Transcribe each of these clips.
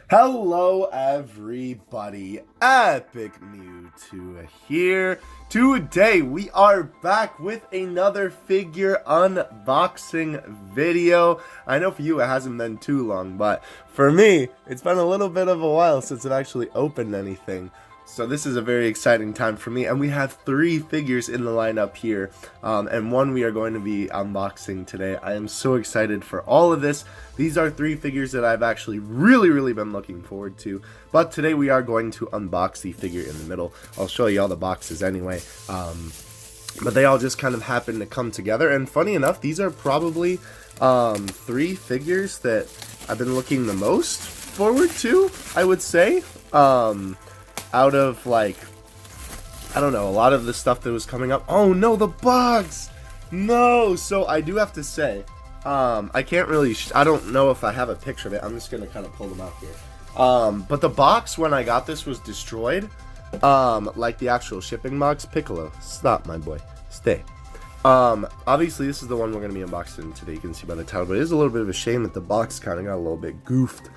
Hello everybody, Epic Mewtwo here. Today we are back with another figure unboxing video. I know for you it hasn't been too long, but for me it's been a little bit of a while since I've actually opened anything. So this is a very exciting time for me, and we have 3 figures in the lineup here, and one we are going to be unboxing today. I am so excited for all of this. These are 3 figures that I've actually really been looking forward to, but today we are going to unbox the figure in the middle. I'll show you all the boxes anyway, but they all just kind of happen to come together, and funny enough, these are probably 3 figures that I've been looking the most forward to, I would say. Out of, like, I don't know, a lot of the stuff that was coming up. Oh no, the box! No! So I do have to say, I can't really, I don't know if I have a picture of it. I'm just going to kind of pull them out here. But the box, when I got this, was destroyed. Like the actual shipping box. Piccolo, stop, my boy. Stay. Obviously, this is the one we're going to be unboxing today. You can see by the title, but it is a little bit of a shame that the box kind of got a little bit goofed.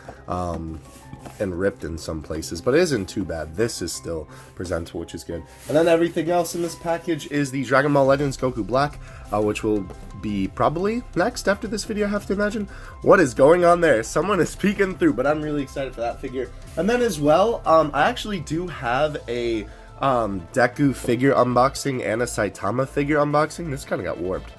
And ripped in some places, but it isn't too bad. This is still presentable, which is good. And then everything else in this package is the Dragon Ball Legends Goku Black, which will be probably next after this video, I have to imagine. What is going on there? Someone is peeking through, but I'm really excited for that figure. And then as well, I actually do have a Deku figure unboxing and a Saitama figure unboxing. This kind of got warped.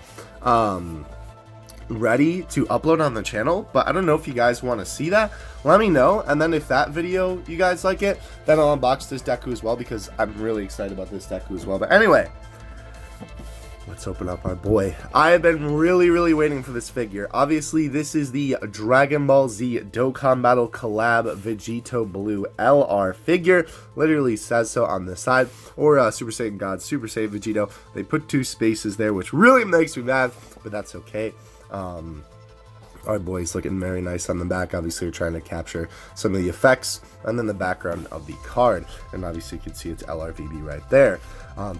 Ready to upload on the channel, but I don't know if you guys want to see that. Let me know, and then if that video you guys like it, then I'll unbox this Deku as well, because I'm really excited about this Deku as well. But anyway, let's open up our boy. I have been really waiting for this figure. Obviously, this is the Dragon Ball Z Dokkan Battle Collab Vegito Blue LR figure. Literally says so on the side. Or Super Saiyan God, Super Saiyan Vegito. They put 2 spaces there, which really makes me mad, but that's okay. Our boy's looking very nice on the back. Obviously, we're trying to capture some of the effects, and then the background of the card, and obviously you can see it's LRVB right there.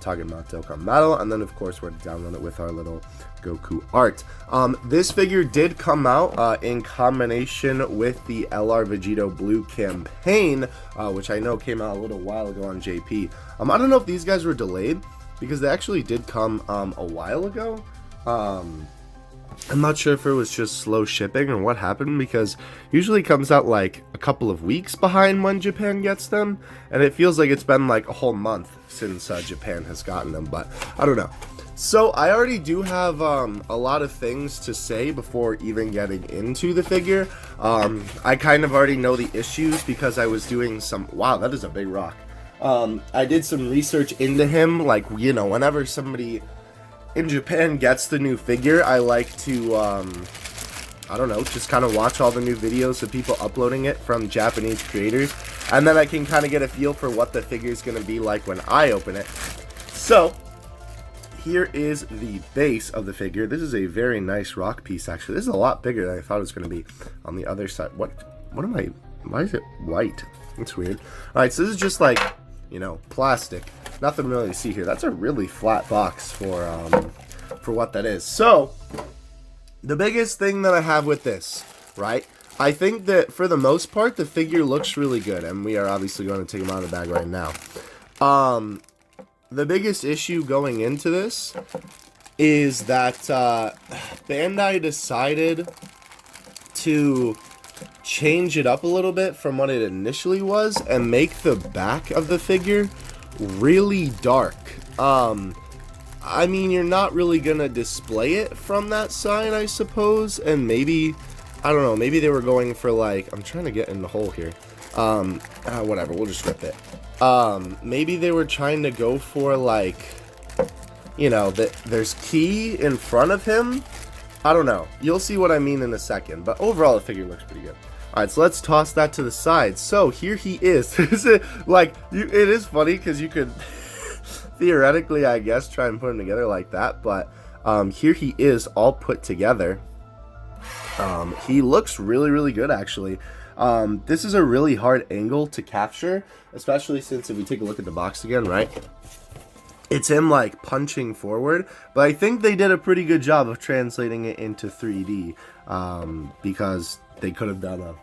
Talking about Dokkan Battle, and then of course we're to download it with our little Goku art. This figure did come out in combination with the LR Vegito Blue campaign, which I know came out a little while ago on JP. I don't know if these guys were delayed, because they actually did come a while ago. I'm not sure if it was just slow shipping or what happened, because usually it comes out like a couple of weeks behind when Japan gets them, and it feels like it's been like a whole month since Japan has gotten them, but I don't know. So I already do have a lot of things to say before even getting into the figure. I kind of already know the issues because I was doing some, wow, that is a big rock. I did some research into him, like, you know, whenever somebody in Japan gets the new figure, I like to, I don't know, just kind of watch all the new videos of people uploading it from Japanese creators, and then I can kind of get a feel for what the figure is going to be like when I open it. So, here is the base of the figure. This is a very nice rock piece, actually. This is a lot bigger than I thought it was going to be on the other side. What am I, why is it white? That's weird. Alright, so this is just like, you know, plastic. Nothing really to see here. That's a really flat box for what that is. So, the biggest thing that I have with this, right? I think that for the most part, the figure looks really good, and we are obviously going to take him out of the bag right now. The biggest issue going into this is that Bandai decided to change it up a little bit from what it initially was and make the back of the figure really dark. I mean, you're not really gonna display it from that side, I suppose, and maybe, I don't know, maybe they were going for, like, I'm trying to get in the hole here, whatever, we'll just rip it. Maybe they were trying to go for, like, you know, that there's Ki in front of him. I don't know, you'll see what I mean in a second, but overall the figure looks pretty good. Alright, so let's toss that to the side. So, here he is. Like, it is funny, because you could theoretically, I guess, try and put him together like that, but here he is all put together. He looks really good, actually. This is a really hard angle to capture, especially since if we take a look at the box again, right? it's him like punching forward, but I think they did a pretty good job of translating it into 3D, because they could have done a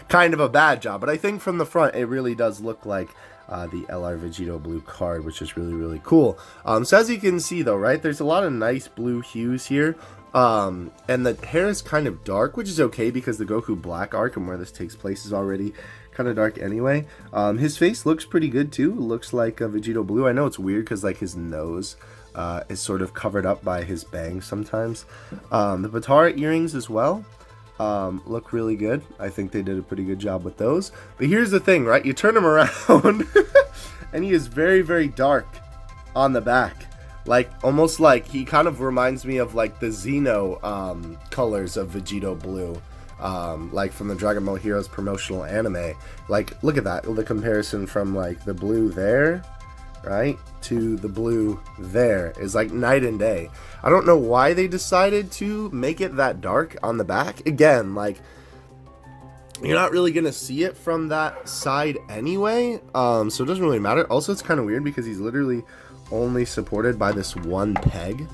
kind of a bad job. But I think from the front, it really does look like the LR VEGITO blue card, which is really, really cool. So as you can see though, right, there's a lot of nice blue hues here. And the hair is kind of dark, which is okay because the Goku Black arc and where this takes place is already kind of dark anyway. His face looks pretty good too. It looks like a VEGITO blue. I know it's weird because like his nose is sort of covered up by his bangs sometimes. The Potara earrings as well look really good. I think they did a pretty good job with those. But here's the thing, right? You turn him around and he is very, very dark on the back. Like, almost like, he kind of reminds me of, like, the Xeno colors of VEGITO Blue. Like, from the Dragon Ball Heroes promotional anime. Like, look at that. The comparison from, like, the blue there, right, to the blue there is, like, night and day. I don't know why they decided to make it that dark on the back. Again, like, you're not really going to see it from that side anyway. So it doesn't really matter. Also, it's kind of weird because he's literally only supported by this one peg.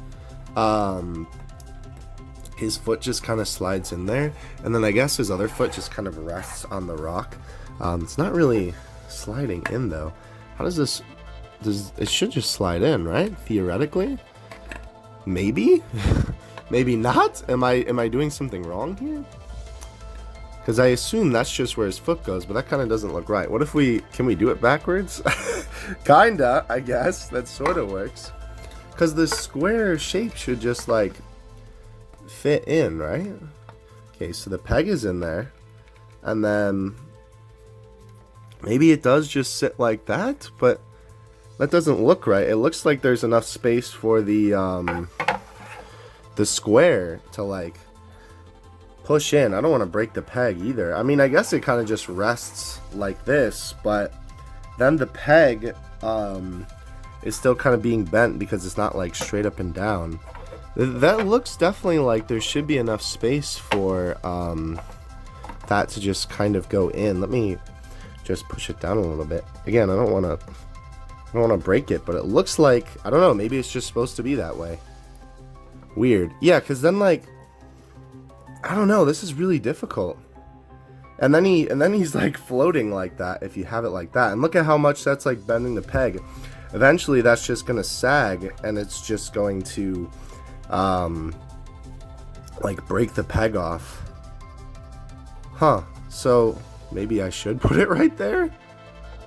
His foot just kind of slides in there, and then I guess his other foot just kind of rests on the rock. It's not really sliding in though. How does this? It should just slide in, right? Theoretically, maybe, maybe not. Am I doing something wrong here? Because I assume that's just where his foot goes, but that kind of doesn't look right. What if can we do it backwards? Kinda, I guess. That sort of works. Because the square shape should just, like, fit in, right? Okay, so the peg is in there. And then maybe it does just sit like that, but that doesn't look right. It looks like there's enough space for the square to, like, push in. I don't want to break the peg either. I mean, I guess it kind of just rests like this, but then the peg is still kind of being bent because it's not like straight up and down. That looks definitely like there should be enough space for that to just kind of go in. Let me just push it down a little bit. Again, I don't want to break it, but it looks like, I don't know, maybe it's just supposed to be that way. Weird. Yeah, because then, like, I don't know, this is really difficult. And then he's like floating like that if you have it like that. And look at how much that's like bending the peg. Eventually that's just gonna sag and it's just going to like break the peg off. Huh. So maybe I should put it right there?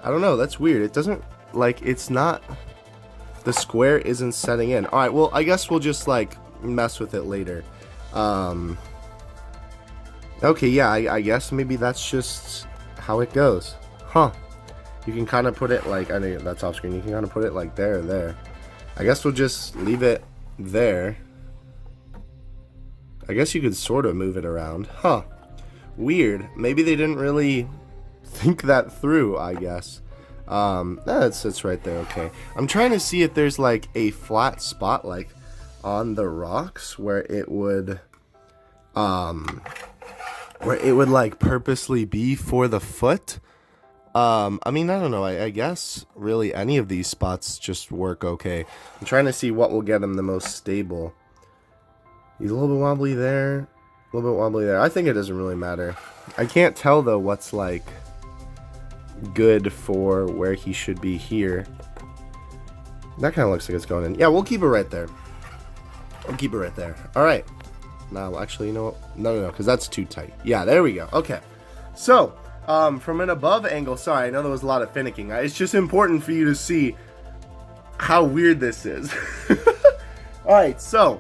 I don't know, that's weird. It doesn't, like, it's not, the square isn't setting in. Alright, well, I guess we'll just like mess with it later. Okay, yeah, I guess maybe that's just how it goes. Huh. You can kind of put it like, I know that's off screen, you can kind of put it like there or there. I guess we'll just leave it there. I guess you could sort of move it around. Huh. Weird. Maybe they didn't really think that through, I guess. It's right there, okay. I'm trying to see if there's like a flat spot like on the rocks where it would like purposely be for the foot. I mean, I don't know, I guess really any of these spots just work okay. I'm trying to see what will get him the most stable. He's a little bit wobbly there, a little bit wobbly there. I think it doesn't really matter. I can't tell though what's like good for where he should be here. That kind of looks like it's going in. Yeah, we'll keep it right there. We'll keep it right there. Alright. Now, actually, you know what? No, because that's too tight. Yeah, there we go. Okay. So, from an above angle, sorry, I know there was a lot of finicking. It's just important for you to see how weird this is. Alright, so,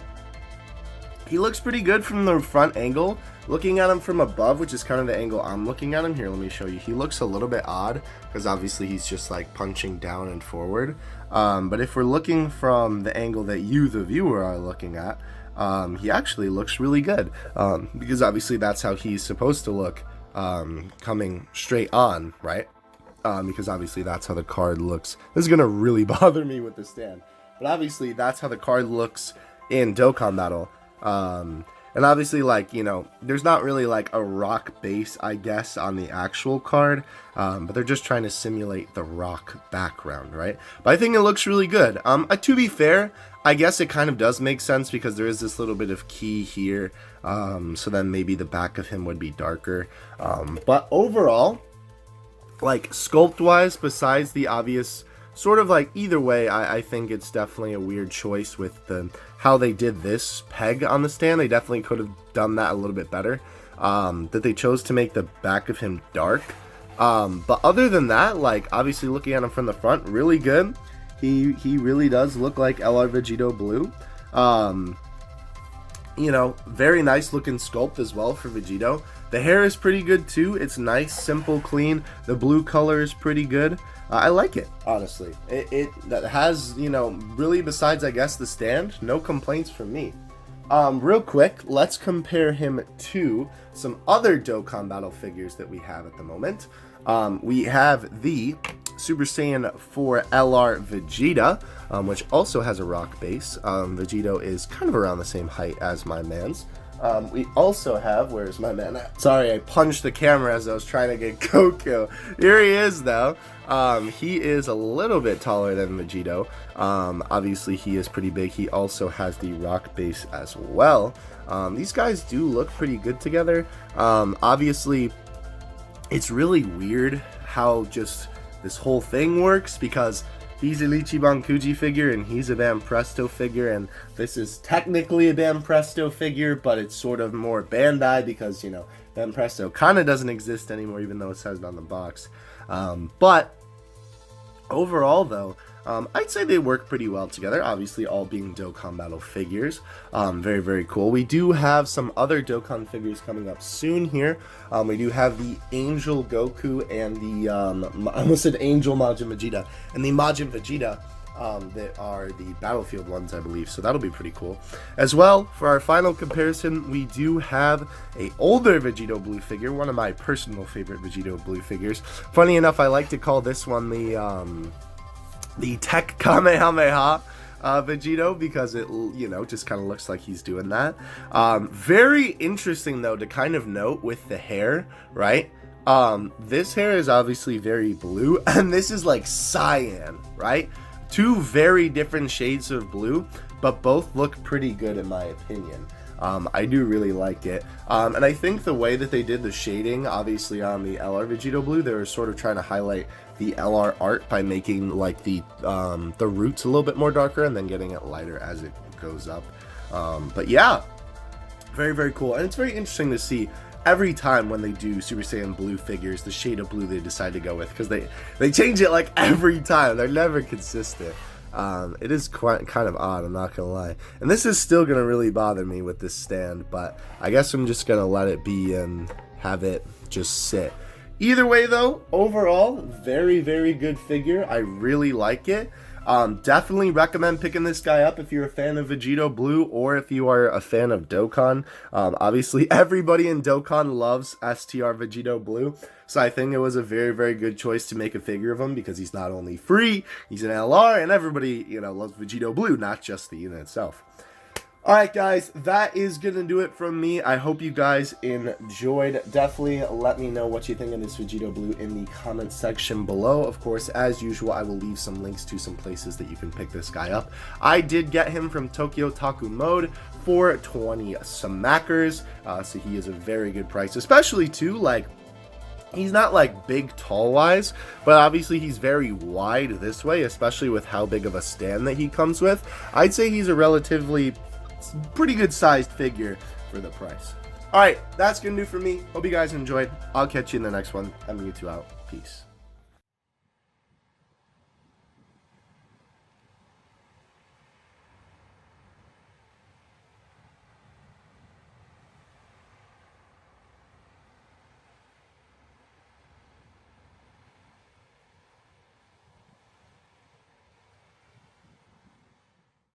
he looks pretty good from the front angle. Looking at him from above, which is kind of the angle I'm looking at him. Here, let me show you. He looks a little bit odd, because obviously he's just like punching down and forward. But if we're looking from the angle that you, the viewer, are looking at, he actually looks really good, because obviously that's how he's supposed to look, coming straight on, right? Because obviously that's how the card looks. This is gonna really bother me with the stand, but obviously that's how the card looks in Dokkan Battle. And obviously, like, you know, there's not really like a rock base, I guess, on the actual card, but they're just trying to simulate the rock background, right? But I think it looks really good. To be fair, I guess it kind of does make sense because there is this little bit of key here, so then maybe the back of him would be darker. But overall, like, sculpt-wise, besides the obvious sort of like either way, I think it's definitely a weird choice with how they did this peg on the stand. They definitely could have done that a little bit better. That they chose to make the back of him dark. But other than that, like, obviously looking at him from the front, really good. He really does look like LR VEGITO Blue. You know, very nice looking sculpt as well for VEGITO. The hair is pretty good too. It's nice, simple, clean. The blue color is pretty good. I like it, honestly. It has, you know, really, besides, I guess, the stand, no complaints from me. Real quick, let's compare him to some other Dokkan Battle figures that we have at the moment. We have the Super Saiyan 4 LR Vegeta, which also has a rock base. VEGITO is kind of around the same height as my man's. We also have, where's my man at? Sorry, I punched the camera as I was trying to get Goku. Here he is, though. He is a little bit taller than VEGITO. Obviously, he is pretty big. He also has the rock base as well. These guys do look pretty good together. Obviously, it's really weird how just this whole thing works, because he's a Ichiban Kuji figure and he's a Bam Presto figure, and this is technically a Bam Presto figure, but it's sort of more Bandai because, you know, Bam Presto kind of doesn't exist anymore, even though it says it on the box. But overall, though, I'd say they work pretty well together, obviously all being Dokkan Battle figures. Very, very cool. We do have some other Dokkan figures coming up soon here. We do have the Angel Goku and the, I almost said Angel Majin Vegeta, and the Majin Vegeta, that are the Battlefield ones, I believe, so that'll be pretty cool. As well, for our final comparison, we do have a older VEGITO Blue figure, one of my personal favorite VEGITO Blue figures. Funny enough, I like to call this one the Tech Kamehameha VEGITO, because it, you know, just kind of looks like he's doing that. Very interesting, though, to kind of note with the hair, right? This hair is obviously very blue, and this is like cyan, right? Two very different shades of blue, but both look pretty good in my opinion. I do really like it. And I think the way that they did the shading, obviously on the LR VEGITO Blue, they were sort of trying to highlight the LR art by making like the roots a little bit more darker and then getting it lighter as it goes up. But yeah, very, very cool. And it's very interesting to see every time when they do Super Saiyan Blue figures, the shade of blue they decide to go with, because they change it like every time. They're never consistent. It is quite kind of odd, I'm not gonna lie. And this is still gonna really bother me with this stand, but I guess I'm just gonna let it be and have it just sit. Either way, though, overall, very, very good figure. I really like it. Definitely recommend picking this guy up if you're a fan of VEGITO Blue, or if you are a fan of Dokkan. Obviously, everybody in Dokkan loves STR VEGITO Blue, so I think it was a very, very good choice to make a figure of him, because he's not only free, he's an LR, and everybody, you know, loves VEGITO Blue, not just the unit itself. Alright guys, that is going to do it from me. I hope you guys enjoyed. Definitely let me know what you think of this VEGITO Blue in the comment section below. Of course, as usual, I will leave some links to some places that you can pick this guy up. I did get him from Tokyo Taku Mode for 20 smackers, so he is a very good price, especially too, like, he's not like big tall wise, but obviously he's very wide this way, especially with how big of a stand that he comes with. I'd say he's a relatively pretty good sized figure for the price. Alright, that's gonna do for me. Hope you guys enjoyed. I'll catch you in the next one. I'm Mewtwo out. Peace.